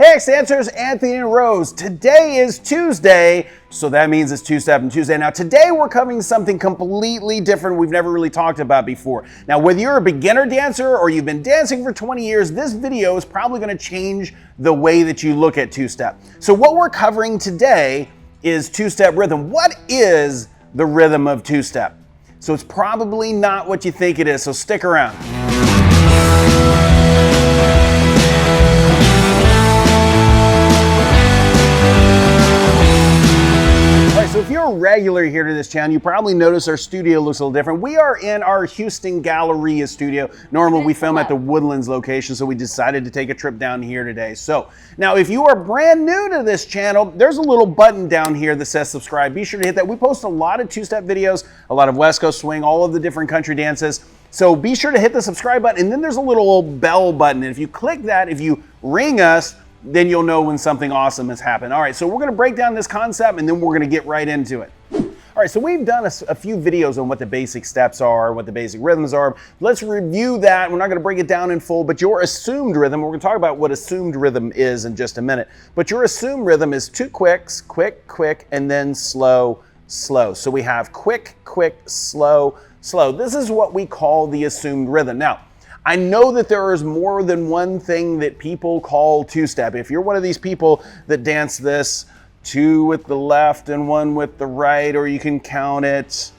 Hey, X-Dancers, Anthony and Rose. Today is Tuesday, so that means it's Two-Step and Tuesday. Now, today we're covering something completely different we've never really talked about before. Now, whether you're a beginner dancer or you've been dancing for 20 years, this video is probably gonna change the way that you look at two-step. So what we're covering today is two-step rhythm. What is the rhythm of two-step? So it's probably not what you think it is, so stick around. So if you're a regular here to this channel, you probably notice our studio looks a little different. We are in our Houston Galleria studio. Normally we film at the Woodlands location, so we decided to take a trip down here today. So now if you are brand new to this channel, there's a little button down here that says subscribe. Be sure to hit that. We post a lot of two-step videos, a lot of West Coast swing, all of the different country dances. So be sure to hit the subscribe button, and then there's a little bell button. And if you click that, if you ring us, then you'll know when something awesome has happened. All right, so we're gonna break down this concept and then we're gonna get right into it. All right, so we've done a few videos on what the basic steps are, what the basic rhythms are. Let's review that. We're not gonna break it down in full, but your assumed rhythm, we're gonna talk about what assumed rhythm is in just a minute. But your assumed rhythm is two quicks, quick, quick, and then slow, slow. So we have quick, quick, slow, slow. This is what we call the assumed rhythm. Now, I know that there is more than one thing that people call two-step. If you're one of these people that dance this, two with the left and one with the right, or you can count it,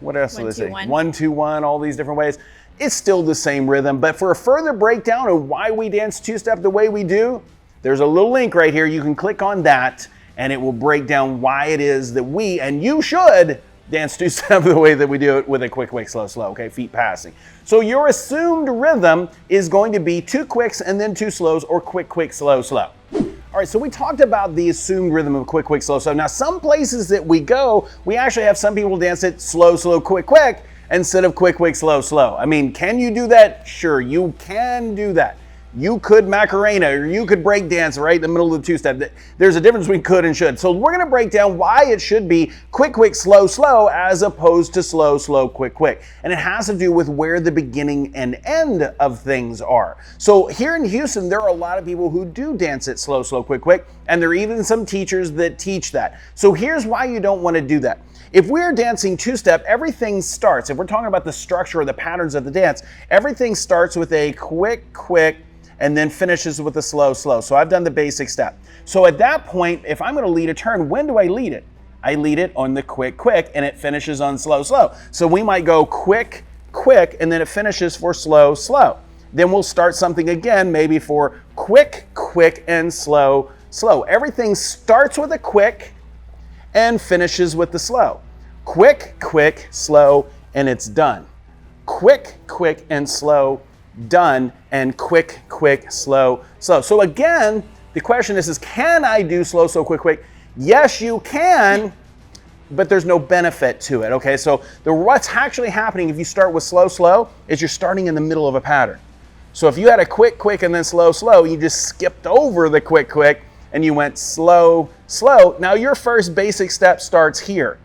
what else do they say? 1, 2, 1, all these different ways. It's still the same rhythm, but for a further breakdown of why we dance two-step the way we do, there's a little link right here. You can click on that and it will break down why it is that we, and you should, dance two-step the way that we do it with a quick, quick, slow, slow, okay, feet passing. So your assumed rhythm is going to be two quicks and then two slows, or quick, quick, slow, slow. All right, so we talked about the assumed rhythm of quick, quick, slow, slow. Now, some places that we go, we actually have some people dance it slow, slow, quick, quick, instead of quick, quick, slow, slow. I mean, can you do that? Sure, you can do that. You could Macarena, or you could break dance right in the middle of the two-step. There's a difference between could and should. So we're gonna break down why it should be quick, quick, slow, slow, as opposed to slow, slow, quick, quick. And it has to do with where the beginning and end of things are. So here in Houston, there are a lot of people who do dance it slow, slow, quick, quick, and there are even some teachers that teach that. So here's why you don't wanna do that. If we're dancing two-step, everything starts, if we're talking about the structure or the patterns of the dance, everything starts with a quick, quick, and then finishes with a slow, slow. So I've done the basic step. So at that point, if I'm gonna lead a turn, when do I lead it? I lead it on the quick, quick, and it finishes on slow, slow. So we might go quick, quick, and then it finishes for slow, slow. Then we'll start something again, maybe for quick, quick, and slow, slow. Everything starts with a quick and finishes with the slow. Quick, quick, slow, and it's done. Quick, quick, and slow, done, and quick, quick, slow, slow. So again, the question is can I do slow, slow, quick, quick? Yes, you can, but there's no benefit to it, okay? So what's actually happening if you start with slow, slow, is you're starting in the middle of a pattern. So if you had a quick, quick, and then slow, slow, you just skipped over the quick, quick, and you went slow, slow. Now your first basic step starts here.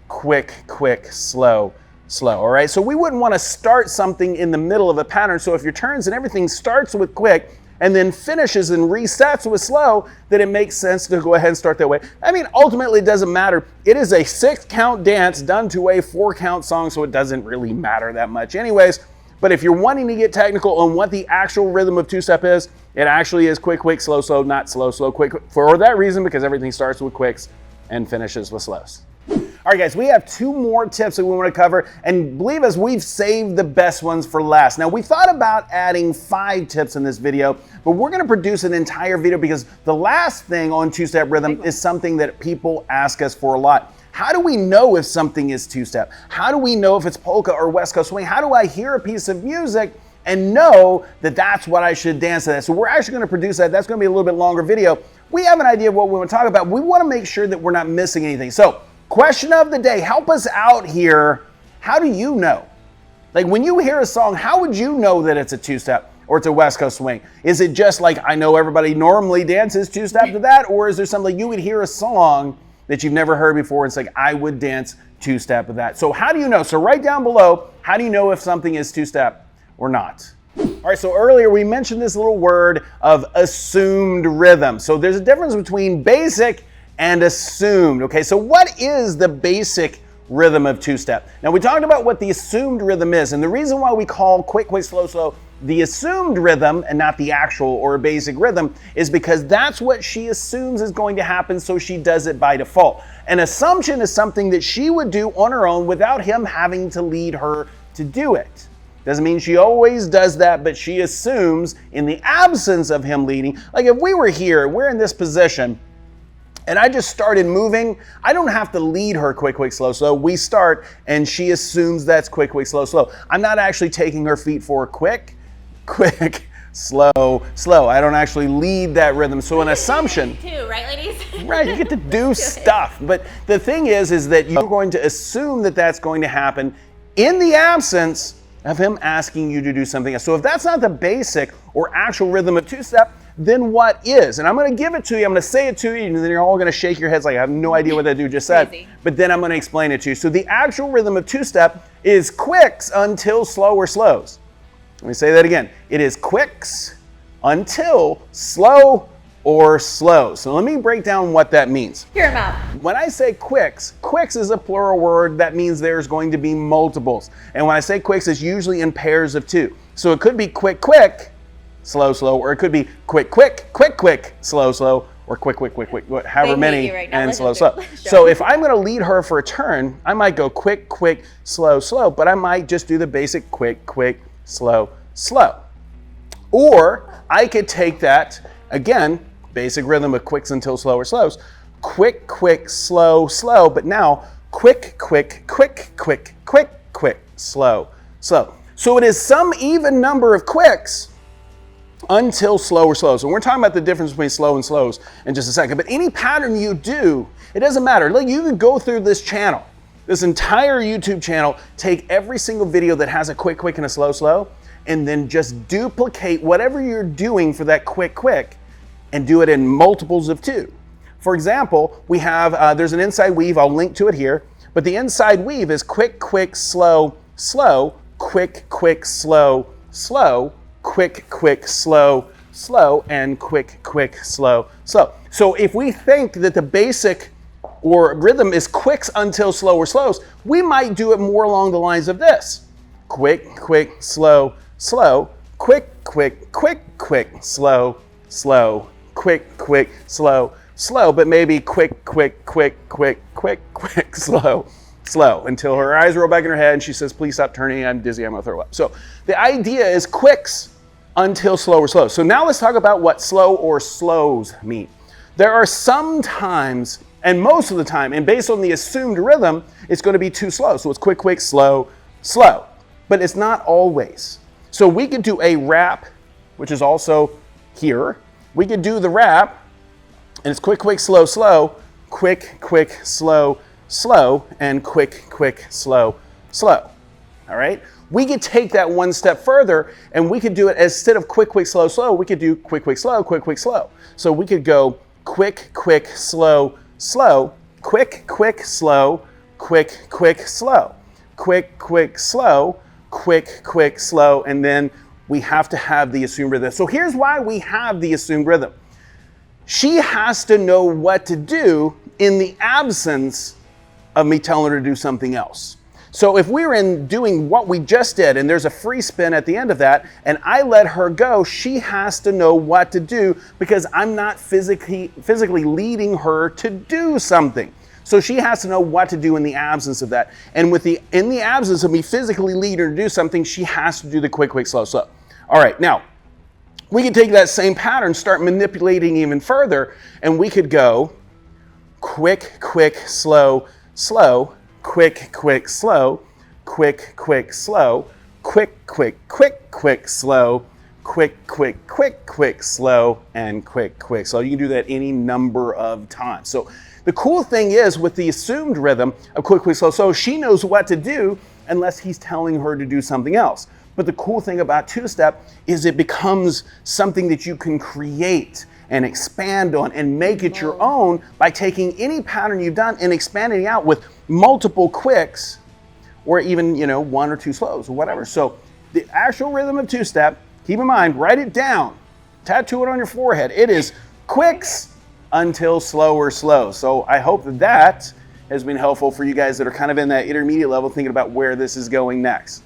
Quick, quick, slow, slow, all right? So we wouldn't want to start something in the middle of a pattern. So if your turns and everything starts with quick and then finishes and resets with slow, then it makes sense to go ahead and start that way. I mean, ultimately it doesn't matter. It is a 6-count dance done to a 4-count song, so it doesn't really matter that much anyways. But if you're wanting to get technical on what the actual rhythm of two-step is, it actually is quick, quick, slow, slow, not slow, slow, quick, quick, for that reason, because everything starts with quicks and finishes with slows. All right, guys, we have 2 more tips that we want to cover, and believe us, we've saved the best ones for last. Now, we thought about adding 5 tips in this video, but we're going to produce an entire video because the last thing on two-step rhythm is something that people ask us for a lot. How do we know if something is two-step? How do we know if it's polka or West Coast swing? How do I hear a piece of music and know that that's what I should dance to that? So we're actually going to produce that. That's going to be a little bit longer video. We have an idea of what we want to talk about. We want to make sure that we're not missing anything. So question of the day, help us out here. How do you know? Like when you hear a song, how would you know that it's a two-step or it's a West Coast swing? Is it just like, I know everybody normally dances two-step to that? Or is there something you would hear a song that you've never heard before and it's like, I would dance two-step with that? So how do you know? So write down below, how do you know if something is two-step or not? All All right, so earlier we mentioned this little word of assumed rhythm. So there's a difference between basic and assumed. Okay, so what is the basic rhythm of two-step? Now we talked about what the assumed rhythm is, and the reason why we call quick, quick, slow, slow the assumed rhythm and not the actual or basic rhythm is because that's what she assumes is going to happen, so she does it by default. An assumption is something that she would do on her own without him having to lead her to do it. Doesn't mean she always does that, but she assumes in the absence of him leading. Like if we were here, we're in this position, and I just started moving, I don't have to lead her quick, quick, slow, slow. We start, and she assumes that's quick, quick, slow, slow. I'm not actually taking her feet for quick, quick, slow, slow. I don't actually lead that rhythm. So an assumption. Too, right, ladies? Right, you get to do stuff. But the thing is that you're going to assume that that's going to happen in the absence of him asking you to do something else. So if that's not the basic or actual rhythm of two-step, then what is? And I'm going to give it to you. I'm going to say it to you, and then you're all going to shake your heads like I have no idea what that dude just said. Crazy. But then I'm going to explain it to you. So the actual rhythm of two-step is quicks until slow or slows. Let me say that again. It is quicks until slow or slow. So let me break down what that means. Hear him out. When I say quicks, quicks is a plural word. That means there's going to be multiples. And when I say quicks, it's usually in pairs of two. So it could be quick, quick, slow, slow, or it could be quick, quick, quick, quick, slow, slow, or quick, quick, quick, quick, however many, right now. and Let slow, him slow. do it. So if I'm going to lead her for a turn, I might go quick, quick, slow, slow, but I might just do the basic quick, quick, slow, slow. Or I could take that, again, basic rhythm of quicks until slow or slows, quick, quick, slow, slow, but now quick, quick, quick, quick, quick, quick, slow, slow. So it is some even number of quicks until slow or slow. So we're talking about the difference between slow and slows in just a second. But any pattern you do, it doesn't matter. Like you can go through this channel, this entire YouTube channel, take every single video that has a quick, quick, and a slow, slow, and then just duplicate whatever you're doing for that quick, quick, and do it in multiples of two. For example, we have, there's an inside weave, I'll link to it here, but the inside weave is quick, quick, slow, slow, quick, quick, slow, slow, quick, quick, slow, slow, and quick, quick, slow, slow. So if we think that the basic or rhythm is quicks until slow or slows, we might do it more along the lines of this. Quick, quick, slow, slow, quick, quick, quick, quick, slow, slow, quick, quick, slow, slow, but maybe quick, quick, quick, quick, quick, quick, slow, slow, until her eyes roll back in her head and she says, please stop turning, I'm dizzy, I'm gonna throw up. So the idea is quicks until slow or slow. So now let's talk about what slow or slows mean. There are some times, and most of the time, and based on the assumed rhythm, it's gonna be too slow. So it's quick, quick, slow, slow, but it's not always. So we could do a rap, which is also here. We could do the rap, and it's quick, quick, slow, slow, quick, quick, slow, slow, and quick, quick, slow, slow. All right? We could take that one step further, and we could do it instead of quick, quick, slow, slow, we could do quick, quick, slow, quick, quick, slow. So we could go quick, quick, slow, slow, quick, quick, slow, quick, quick, slow, quick, quick, slow, quick, quick, slow, and then we have to have the assumed rhythm. So here's why we have the assumed rhythm. She has to know what to do in the absence of me telling her to do something else. So if we're in doing what we just did and there's a free spin at the end of that and I let her go, she has to know what to do because I'm not physically leading her to do something. So she has to know what to do in the absence of that. And in the absence of me physically leading her to do something, she has to do the quick, quick, slow, slow. All right, now, we could take that same pattern, start manipulating even further, and we could go quick, quick, slow, slow, quick, quick, slow, quick, quick, slow, quick, quick, quick, quick, slow, quick, quick, quick, quick, slow, and quick, quick. So you can do that any number of times. So the cool thing is with the assumed rhythm of quick, quick, slow, slow, she knows what to do unless he's telling her to do something else. But the cool thing about two-step is it becomes something that you can create and expand on and make it your own by taking any pattern you've done and expanding it out with multiple quicks or even, one or two slows or whatever. So the actual rhythm of two-step, keep in mind, write it down, tattoo it on your forehead. It is quicks until slower slow. So I hope that has been helpful for you guys that are kind of in that intermediate level thinking about where this is going next.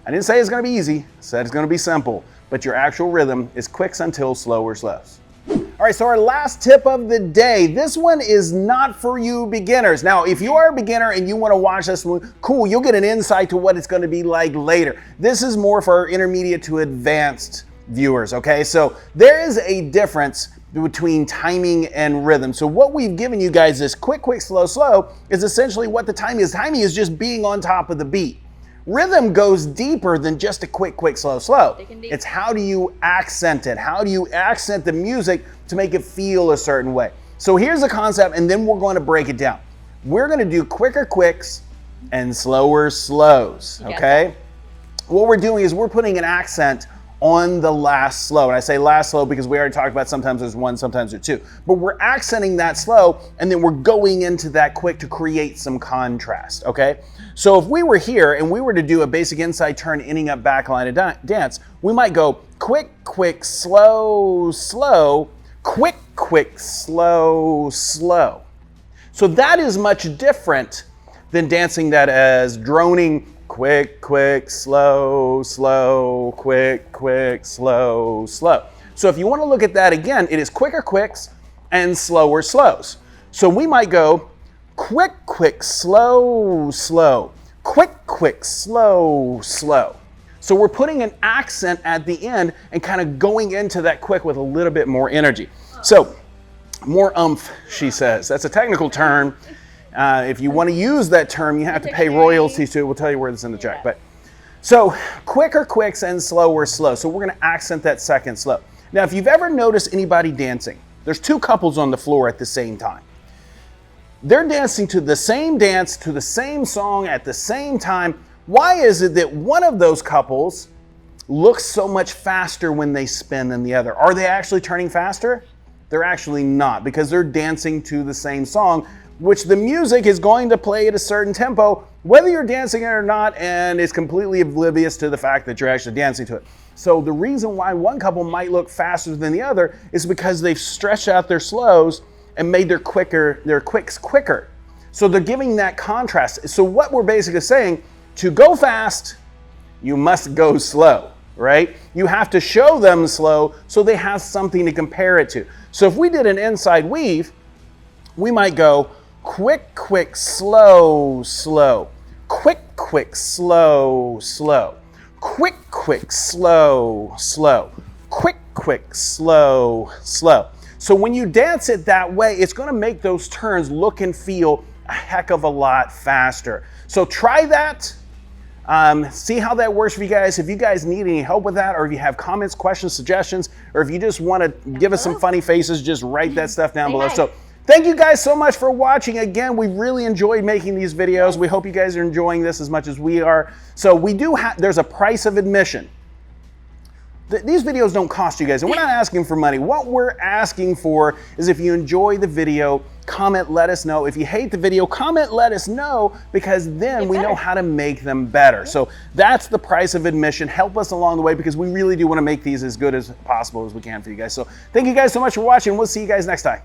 I didn't say it's going to be easy, I said it's going to be simple, but your actual rhythm is quicks until slower slows. All right, so our last tip of the day, this one is not for you beginners. Now, if you are a beginner and you want to watch this one, cool, you'll get an insight to what it's going to be like later. This is more for our intermediate to advanced viewers, okay? So there is a difference between timing and rhythm. So what we've given you guys, this quick, quick, slow, slow, is essentially what the timing is. Timing is just being on top of the beat. Rhythm goes deeper than just a quick, quick, slow, slow. It's how do you accent it? How do you accent the music to make it feel a certain way? So here's the concept, and then we're going to break it down. We're going to do quicker quicks and slower slows, okay? What we're doing is we're putting an accent on the last slow. And I say last slow because we already talked about sometimes there's one, sometimes there's two. But we're accenting that slow, and then we're going into that quick to create some contrast, okay? So if we were here and we were to do a basic inside turn, ending up back line of dance, we might go quick, quick, slow, slow, quick, quick, slow, slow. So that is much different than dancing that as droning quick, quick, slow, slow, quick, quick, slow, slow. So if you want to look at that again, it is quicker quicks and slower slows. So we might go quick, quick, slow, slow, quick, quick, slow, slow. So we're putting an accent at the end and kind of going into that quick with a little bit more energy. So more oomph, she says. That's a technical term. If you want to use that term, you have to pay royalties to it. We'll tell you where this is in the check. But so quicker quicks and slower slow. So we're going to accent that second slow. Now, if you've ever noticed anybody dancing, there's two couples on the floor at the same time. They're dancing to the same dance, to the same song at the same time. Why is it that one of those couples looks so much faster when they spin than the other? Are they actually turning faster? They're actually not, because they're dancing to the same song, which the music is going to play at a certain tempo, whether you're dancing it or not, and it's completely oblivious to the fact that you're actually dancing to it. So the reason why one couple might look faster than the other is because they've stretched out their slows and made their quicks quicker. So they're giving that contrast. So what we're basically saying, to go fast, you must go slow, right? You have to show them slow so they have something to compare it to. So if we did an inside weave, we might go quick, quick, slow, slow, quick, quick, slow, slow, quick, quick, slow, slow, quick, quick, slow, slow. So when you dance it that way, it's going to make those turns look and feel a heck of a lot faster. So try that. See how that works for you guys. If you guys need any help with that, or if you have comments, questions, suggestions, or if you just want to give us some funny faces, just write that stuff down below. So thank you guys so much for watching. Again, we really enjoyed making these videos. We hope you guys are enjoying this as much as we are. So we do have, there's a price of admission. These videos don't cost you guys, and we're not asking for money. What we're asking for is if you enjoy the video, comment, let us know. If you hate the video, comment, let us know, because then we know how to make them better. So that's the price of admission. Help us along the way, because we really do want to make these as good as possible as we can for you guys. So thank you guys so much for watching. We'll see you guys next time.